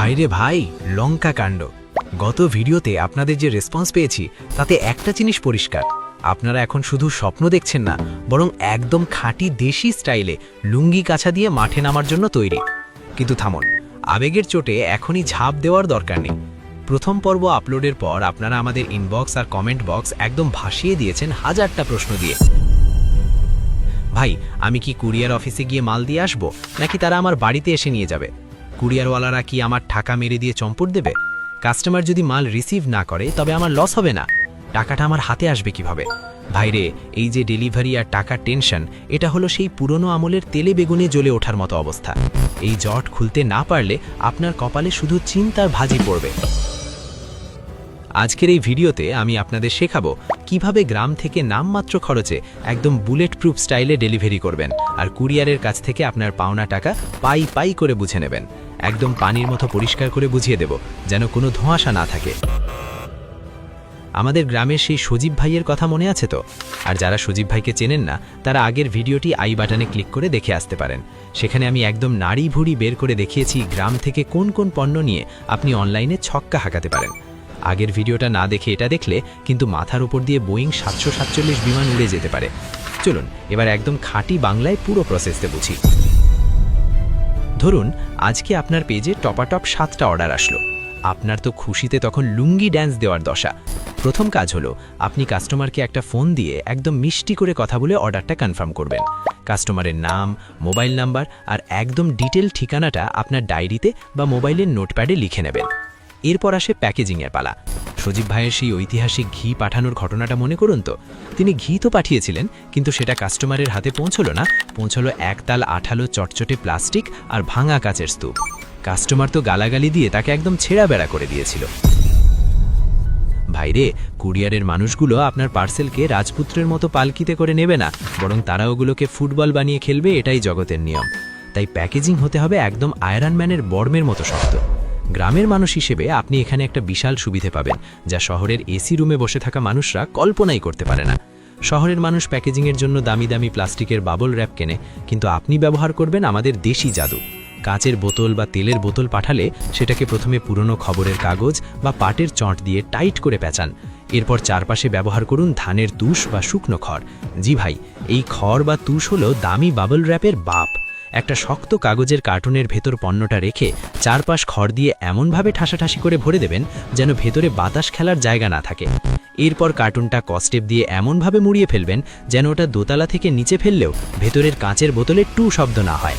ভাইরে ভাই, লঙ্কা কাণ্ড। গত ভিডিওতে আপনাদের যে রেসপন্স পেয়েছি তাতে একটা জিনিস পরিষ্কার, আপনারা এখন শুধু স্বপ্ন দেখছেন না, বরং একদম খাঁটি দেশি স্টাইলে লুঙ্গি কাছা দিয়ে মাঠে নামার জন্য তৈরি। কিন্তু থামুন, আবেগের চোটে এখনই ঝাঁপ দেওয়ার দরকার নেই। প্রথম পর্ব আপলোডের পর আপনারা আমাদের ইনবক্স আর কমেন্ট বক্স একদম ভাসিয়ে দিয়েছেন হাজারটা প্রশ্ন দিয়ে। ভাই, আমি কি কুরিয়ার অফিসে গিয়ে মাল দিয়ে আসবো, নাকি তারা আমার বাড়িতে এসে নিয়ে যাবে? কুরিয়ারওয়ালারা কি আমার টাকা মেরে দিয়ে চম্পট দেবে? কাস্টমার যদি মাল রিসিভ না করে তবে আমার লস হবে না? টাকাটা আমার হাতে আসবে কিভাবে? ভাইরে, এই যে ডেলিভারি আর টাকার টেনশন, এটা হলো সেই পুরনো আমলের তেলে বেগুনে জ্বলে ওঠার মতো অবস্থা। এই জট খুলতে না পারলে আপনার কপালে শুধু চিন্তার ভাজি পড়বে। আজকের এই ভিডিওতে আমি আপনাদের শেখাবো কিভাবে গ্রাম থেকে নামমাত্র খরচে একদম বুলেট প্রুফ স্টাইলে ডেলিভারি করবেন আর কুরিয়ারের কাছ থেকে আপনার পাওনা টাকা পাই পাই করে বুঝে নেবেন। একদম পানির মতো পরিষ্কার করে বুঝিয়ে দেব, যেন কোনো ধোঁয়াশা না থাকে। আমাদের গ্রামের সেই সজীব ভাইয়ের কথা মনে আছে তো? আর যারা সজীব ভাইকে চেনেন না, তারা আগের ভিডিওটি আই বাটনে ক্লিক করে দেখে আসতে পারেন। সেখানে আমি একদম নাড়ি ভুড়ি বের করে দেখিয়েছি গ্রাম থেকে কোন কোন পণ্য নিয়ে আপনি অনলাইনে ছক্কা হাঁকাতে পারেন। আগের ভিডিওটা না দেখে এটা দেখলে কিন্তু মাথার উপর দিয়ে বোয়িং 747 বিমান উড়ে যেতে পারে। চলুন এবার একদম খাঁটি বাংলায় পুরো প্রসেসতে বুঝি। ধরুন আজকে আপনার পেজে টপাটপ 7টা অর্ডার আসলো। আপনার তো খুশিতে তখন লুঙ্গি ড্যান্স দেওয়ার দশা। প্রথম কাজ হলো আপনি কাস্টমারকে একটা ফোন দিয়ে একদম মিষ্টি করে কথা বলে অর্ডারটা কনফার্ম করবেন। কাস্টমারের নাম, মোবাইল নাম্বার আর একদম ডিটেল ঠিকানাটা আপনার ডায়েরিতে বা মোবাইলের নোটপ্যাডে লিখে নেবেন। এরপর আসে প্যাকেজিংয়ের পালা। সজীব ভাইয়ের সেই ঐতিহাসিক ঘি পাঠানোর ঘটনাটা মনে করুন তো। তিনি ঘি তো পাঠিয়েছিলেন, কিন্তু সেটা কাস্টমারের হাতে পৌঁছলো না, পৌঁছলো একতাল আঠালো চটচটে প্লাস্টিক আর ভাঙা কাচের স্তূপ। কাস্টমার তো গালাগালি দিয়ে তাকে একদম ছেঁড়া বেড়া করে দিয়েছিল। ভাইরে, কুরিয়ারের মানুষগুলো আপনার পার্সেলকে রাজপুত্রের মতো পালকিতে করে নেবে না, বরং তারা ওগুলোকে ফুটবল বানিয়ে খেলবে, এটাই জগতের নিয়ম। তাই প্যাকেজিং হতে হবে একদম আয়রন ম্যানের বর্মের মতো শক্ত। গ্রামের মানুষ হিসেবে আপনি এখানে একটা বিশাল সুবিধে পাবেন, যা শহরের এসি রুমে বসে থাকা মানুষরা কল্পনাই করতে পারে না। শহরের মানুষ প্যাকেজিংয়ের জন্য দামি দামি প্লাস্টিকের বাবল র্যাপ কেনে, কিন্তু আপনি ব্যবহার করবেন আমাদের দেশি জাদু। কাচের বোতল বা তেলের বোতল পাঠালে সেটাকে প্রথমে পুরনো খবরের কাগজ বা পাটের চট দিয়ে টাইট করে পেঁচান। এরপর চারপাশে ব্যবহার করুন ধানের তুষ বা শুকনো খড়। জি ভাই, এই খড় বা তুষ হলো দামি বাবল র্যাপের বাপ। একটা শক্ত কাগজের কার্টুনের ভেতর পণ্যটা রেখে চারপাশ খড় দিয়ে এমনভাবে ঠাসাঠাসি করে ভরে দেবেন যেন ভেতরে বাতাস খেলার জায়গা না থাকে। এরপর কার্টুনটা কস্টেপ দিয়ে এমনভাবে মুড়িয়ে ফেলবেন যেন ওটা দোতলা থেকে নিচে ফেললেও ভেতরের কাঁচের বোতলে টু শব্দ না হয়।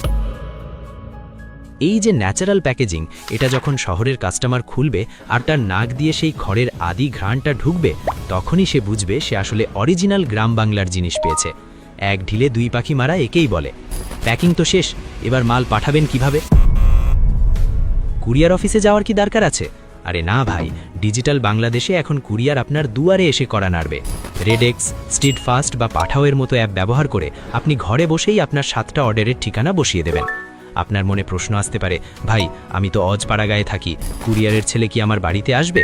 এই যে ন্যাচারাল প্যাকেজিং, এটা যখন শহরের কাস্টমার খুলবে আর তার নাক দিয়ে সেই খড়ের আদি ঘ্রাণটা ঢুকবে, তখনই সে বুঝবে সে আসলে অরিজিনাল গ্রাম বাংলার জিনিস পেয়েছে। এক ঢিলে দুই পাখি মারা একেই বলে। প্যাকিং তো শেষ, এবার মাল পাঠাবেন কিভাবে? কুরিয়ার অফিসে যাওয়ার কি দরকার আছে? আরে না ভাই, ডিজিটাল বাংলাদেশে এখন কুরিয়ার আপনার দুয়ারে এসে কড়া নাড়বে। রেডেক্স, স্ট্রিট ফাস্ট বা পাঠাওয়ের মতো অ্যাপ ব্যবহার করে আপনি ঘরে বসেই আপনার 7টা অর্ডারের ঠিকানা বসিয়ে দেবেন। আপনার মনে প্রশ্ন আসতে পারে, ভাই আমি তো অজপাড়াগাঁয়ে থাকি, কুরিয়ারের ছেলে কি আমার বাড়িতে আসবে?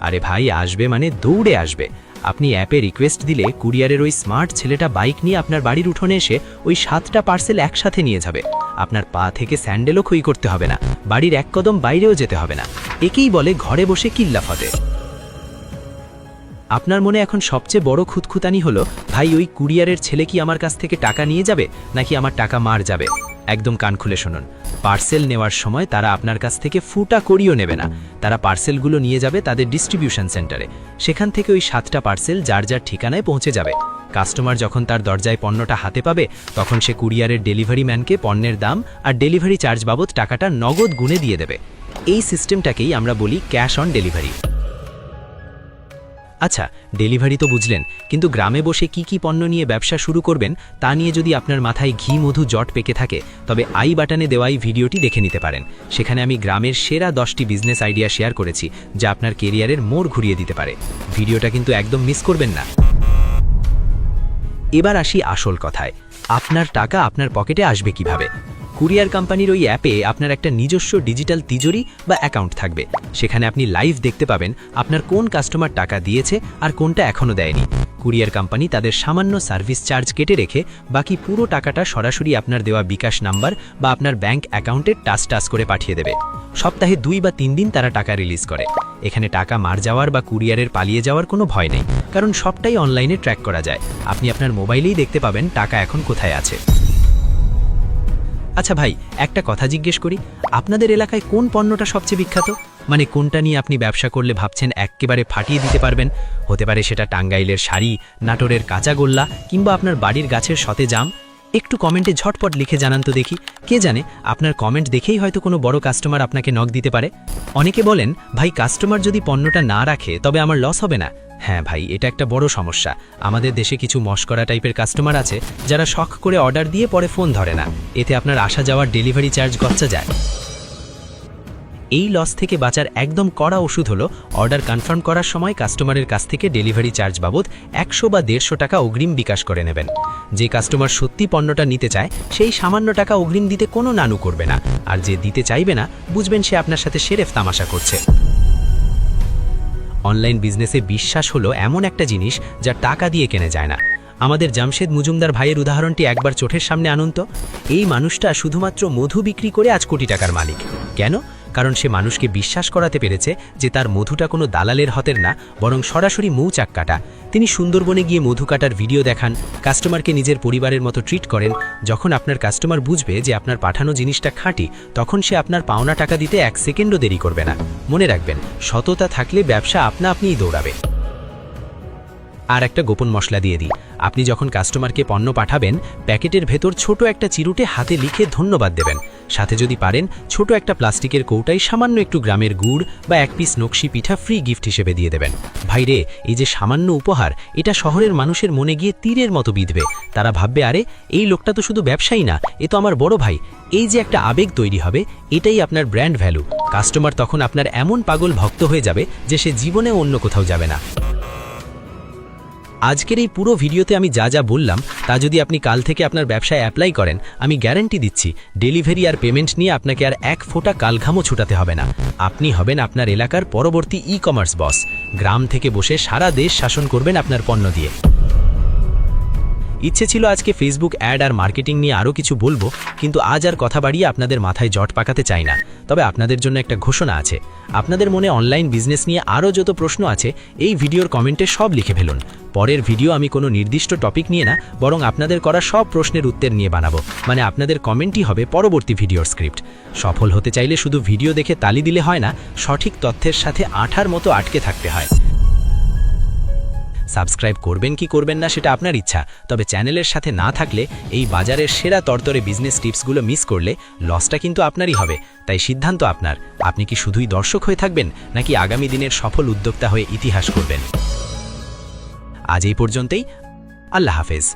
আরে ভাই, আসবে মানে দৌড়ে আসবে। আপনি অ্যাপে রিকোয়েস্ট দিলে কুরিয়ারের ওই স্মার্ট ছেলেটা বাইক নিয়ে আপনার বাড়ির উঠোনে এসে ওই 7টা পার্সেল একসাথে নিয়ে যাবে। আপনার পা থেকে স্যান্ডেলও খই করতে হবে না, বাড়ির এক কদম বাইরেও যেতে হবে না। একেই বলে ঘরে বসে কিল্লা ফতে। আপনার মনে এখন সবচেয়ে বড় খুঁতখুতানি হলো, ভাই ওই কুরিয়ারের ছেলে কি আমার কাছ থেকে টাকা নিয়ে যাবে, নাকি আমার টাকা মার যাবে? একদম কান খুলে শুনুন। পার্সেল নেওয়ার সময় তারা আপনার কাছ থেকে ফুটা করিও নেবে না। তারা পার্সেলগুলো নিয়ে যাবে তাদের ডিস্ট্রিবিউশন সেন্টারে। সেখান থেকে ওই 7টা পার্সেল যার যার ঠিকানায় পৌঁছে যাবে। কাস্টমার যখন তার দরজায় পণ্যটা হাতে পাবে, তখন সে কুরিয়ারের ডেলিভারি ম্যানকে পণ্যের দাম আর ডেলিভারি চার্জ বাবদ টাকাটা নগদ গুণে দিয়ে দেবে। এই সিস্টেমটাকেই আমরা বলি ক্যাশ অন ডেলিভারি। আচ্ছা, ডেলিভারি তো বুঝলেন, কিন্তু গ্রামে বসে কি কি পণ্য নিয়ে ব্যবসা শুরু করবেন তা নিয়ে যদি আপনার মাথায় ঘি মধু জট পেকে থাকে, তবে আই বাটনে দেওয়া এই ভিডিওটি দেখে নিতে পারেন। সেখানে আমি গ্রামের সেরা 10টি বিজনেস আইডিয়া শেয়ার করেছি, যা আপনার কেরিয়ারের মোড় ঘুরিয়ে দিতে পারে। ভিডিওটা কিন্তু একদম মিস করবেন না। এবার আসি আসল কথায়, আপনার টাকা আপনার পকেটে আসবে কিভাবে? কুরিয়ার কোম্পানির ওই অ্যাপে আপনার একটা নিজস্ব ডিজিটাল তিজোরি বা অ্যাকাউন্ট থাকবে। সেখানে আপনি লাইভ দেখতে পাবেন আপনার কোন কাস্টমার টাকা দিয়েছে আর কোনটা এখনও দেয়নি। কুরিয়ার কোম্পানি তাদের সামান্য সার্ভিস চার্জ কেটে রেখে বাকি পুরো টাকাটা সরাসরি আপনার দেওয়া বিকাশ নাম্বার বা আপনার ব্যাংক অ্যাকাউন্টে টাস করে পাঠিয়ে দেবে। সপ্তাহে 2 বা 3 দিন তারা টাকা রিলিজ করে। এখানে টাকা মার যাওয়ার বা কুরিয়ারের পালিয়ে যাওয়ার কোনো ভয় নেই, কারণ সবটাই অনলাইনে ট্র্যাক করা যায়। আপনি আপনার মোবাইলেই দেখতে পাবেন টাকা এখন কোথায় আছে। আচ্ছা ভাই, একটা কথা জিজ্ঞেস করি, আপনাদের এলাকায় কোন পণ্যটা সবচেয়ে বিখ্যাত? মানে কোনটা নিয়ে আপনি ব্যবসা করলে ভাবছেন একেবারে ফাটিয়ে দিতে পারবেন? হতে পারে সেটা টাঙ্গাইলের শাড়ি, নাটোরের কাঁচাগোল্লা, কিংবা আপনার বাড়ির গাছের সতেজ আম। একটু কমেন্টে ঝটপট লিখে জানান তো দেখি। কে জানে, আপনার কমেন্ট দেখেই হয়তো কোনো বড় কাস্টমার আপনাকে নক দিতে পারে। অনেকে বলেন, ভাই কাস্টমার যদি পণ্যটা না রাখে তবে আমার লস হবে না। হ্যাঁ ভাই, এটা একটা বড় সমস্যা। আমাদের দেশে কিছু মস্করা টাইপের কাস্টমার আছে যারা শখ করে অর্ডার দিয়ে পরে ফোন ধরে না। এতে আপনার আসা যাওয়ার ডেলিভারি চার্জ গচ্চা যায়। এই লস থেকে বাঁচার একদম কড়া ওষুধ হলো অর্ডার কনফার্ম করার সময় কাস্টমারের কাছ থেকে ডেলিভারি চার্জ বাবদ 100 বা 150 টাকা অগ্রিম বিকাশ করে নেবেন। যে কাস্টমার সত্যি পণ্যটা নিতে চায় সেই সামান্য টাকা অগ্রিম দিতে কোনো নানু করবে না, আর যে দিতে চাইবে না বুঝবেন সে আপনার সাথে সেরেফ তামাশা করছে। অনলাইন বিজনেসে বিশ্বাস হলো এমন একটা জিনিস যা টাকা দিয়ে কেনা যায় না। আমাদের জামশেদ মজুমদার ভাইয়ের উদাহরণটি একবার চোখের সামনে আনুন তো। এই মানুষটা শুধুমাত্র মধু বিক্রি করে আজ কোটি টাকার মালিক। কেন? কারণ সে মানুষকে বিশ্বাস করাতে পেরেছে যে তার মধুটা কোনো দালালের হাতের না, বরং সরাসরি মৌচাক কাটা। তিনি সুন্দরবনে গিয়ে মধু কাটার ভিডিও দেখান, কাস্টমারকে নিজের পরিবারের মতো ট্রিট করেন। যখন আপনার কাস্টমার বুঝবে যে আপনার পাঠানো জিনিসটা খাঁটি, তখন সে আপনার পাওনা টাকা দিতে 1 সেকেন্ডও দেরি করবে না। মনে রাখবেন, সততা থাকলে ব্যবসা আপনিই দৌড়াবে। আর একটা গোপন মশলা দিয়ে দিই, আপনি যখন কাস্টমারকে পণ্য পাঠাবেন, প্যাকেটের ভেতর ছোট একটা চিরুটে হাতে লিখে ধন্যবাদ দেবেন। সাথে যদি পারেন ছোট একটা প্লাস্টিকের কৌটায় সামান্য একটু গ্রামের গুড় বা 1 পিস নকশি পিঠা ফ্রি গিফট হিসেবে দিয়ে দেবেন। ভাইরে, এই যে সামান্য উপহার, এটা শহরের মানুষের মনে গিয়ে তীরের মতো বিঁধবে। তারা ভাববে, আরে এই লোকটা তো শুধু ব্যবসায়ী না, এ তো আমার বড় ভাই। এই যে একটা আবেগ তৈরি হবে, এটাই আপনার ব্র্যান্ড ভ্যালু। কাস্টমার তখন আপনার এমন পাগল ভক্ত হয়ে যাবে যে সে জীবনে অন্য কোথাও যাবে না। আজকের এই পুরো ভিডিওতে আমি যা যা বললাম তা যদি আপনি কাল থেকে আপনার ব্যবসায় অ্যাপ্লাই করেন, আমি গ্যারান্টি দিচ্ছি ডেলিভারি আর পেমেন্ট নিয়ে আপনাকে আর 1 ফোঁটা কালঘামও ছুটাতে হবে না। আপনি হবেন আপনার এলাকার পরবর্তী ই-কমার্স বস। গ্রাম থেকে বসে সারা দেশ শাসন করবেন আপনার পণ্য দিয়ে। ইচ্ছে ছিল আজকে ফেসবুক অ্যাড আর মার্কেটিং নিয়ে আরও কিছু বলবো, কিন্তু আজ আর কথা বাড়িয়ে আপনাদের মাথায় জট পাকাতে চাই না। তবে আপনাদের জন্য একটা ঘোষণা আছে, আপনাদের মনে অনলাইন বিজনেস নিয়ে আরও যত প্রশ্ন আছে এই ভিডিওর কমেন্টে সব লিখে ফেলুন। পরের ভিডিও আমি কোনো নির্দিষ্ট টপিক নিয়ে না, বরং আপনাদের করা সব প্রশ্নের উত্তর নিয়ে বানাবো। মানে আপনাদের কমেন্টই হবে পরবর্তী ভিডিওর স্ক্রিপ্ট। সফল হতে চাইলে শুধু ভিডিও দেখে তালি দিলে হয় না, সঠিক তথ্যের সাথে আঠার মতো আটকে থাকতে হয়। সাবস্ক্রাইব করবেন কি করবেন না সেটা আপনার ইচ্ছা, তবে চ্যানেলের সাথে না থাকলে এই বাজারের সেরা তরতরে বিজনেস টিপসগুলো মিস করলে লসটা কিন্তু আপনারই হবে। তাই সিদ্ধান্ত আপনার। আপনি কি শুধুই দর্শক হয়ে থাকবেন, নাকি আগামী দিনের সফল উদ্যোক্তা হয়ে ইতিহাস করবেন? আজ এই পর্যন্তই। আল্লাহ হাফেজ।